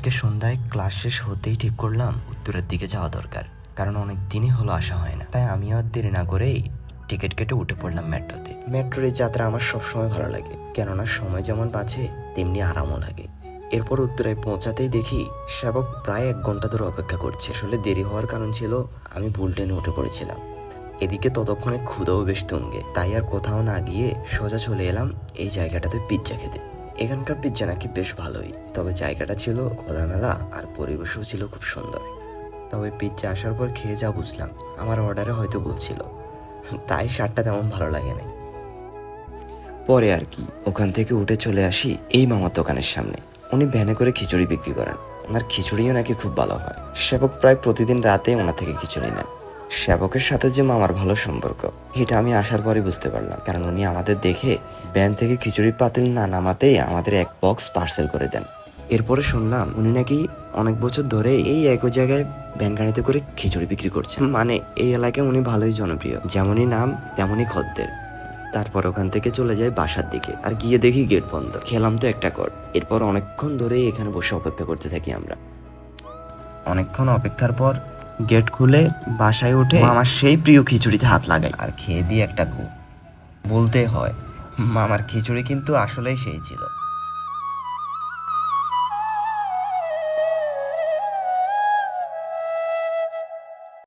আজকে সন্ধ্যায় ক্লাস শেষ হতেই ঠিক করলাম উত্তরের দিকে যাওয়া দরকার, কারণ অনেক দিনই হলো আসা হয় না। তাই আমিও আর দেরি না করেই টিকিট কেটে উঠে পড়লাম মেট্রোতে। মেট্রোর এই যাত্রা আমার সবসময় ভালো লাগে, কেননা সময় যেমন বাঁচে তেমনি আরামও লাগে। এরপর উত্তরায় পৌঁছাতেই দেখি সেবক প্রায় 1 ঘন্টা ধরে অপেক্ষা করছে। আসলে দেরি হওয়ার কারণ ছিল আমি ভুল ট্রেনে উঠে পড়েছিলাম। এদিকে ততক্ষণে ক্ষুধাও বেশ তুঙ্গে, তাই আর কোথাও না গিয়ে সোজা চলে এলাম এই জায়গাটাতে পিৎজা খেতে। এখানকার পিৎজা নাকি বেশ ভালোই, তবে জায়গাটা ছিল খোলামেলা আর পরিবেশও ছিল খুব সুন্দর। তবে পিৎজা আসার পর খেয়ে যা বুঝলাম আমার অর্ডারে হয়তো বলছিল, তাই স্বাদটা তেমন ভালো লাগে নাই। পরে আর কি ওখান থেকে উঠে চলে আসি এই মামার দোকানের সামনে। উনি ভ্যানে করে খিচুড়ি বিক্রি করেন, ওনার খিচুড়িও নাকি খুব ভালো হয়। সেবক প্রায় প্রতিদিন রাতে ওনার থেকে খিচুড়ি নেন। সেবকের সাথে যে মামার ভালো সম্পর্ক এটা আমি আসার পরই বুঝতে পারলাম, কারণ উনি আমাদের দেখে ভ্যান থেকে খিচুড়ির পাতিল না নামাতেই আমাদের 1 বক্স পার্সেল করে দেন। এরপরে শুনলাম উনি নাকি অনেক বছর ধরে এই একই জায়গায় ভ্যান গাড়িতে করে খিচুড়ি বিক্রি করছেন। মানে এই এলাকায় উনি ভালোই জনপ্রিয়, যেমনই নাম তেমনই খদ্দের। তারপর ওখান থেকে চলে যাই বাসার দিকে, আর গিয়ে দেখি গেট বন্ধ। খেলাম তো একটা কর। এরপর অনেকক্ষণ ধরেই এখানে বসে অপেক্ষা করতে থাকি আমরা। অনেকক্ষণ অপেক্ষার পর গেট খুলে বাসায় উঠে আমার সেই প্রিয় খিচুড়িতে হাত লাগাই আর খেয়ে দিয়ে একটা ঘুম। বলতে হয় মামার খিচুড়ি কিন্তু আসলেই সেই ছিল।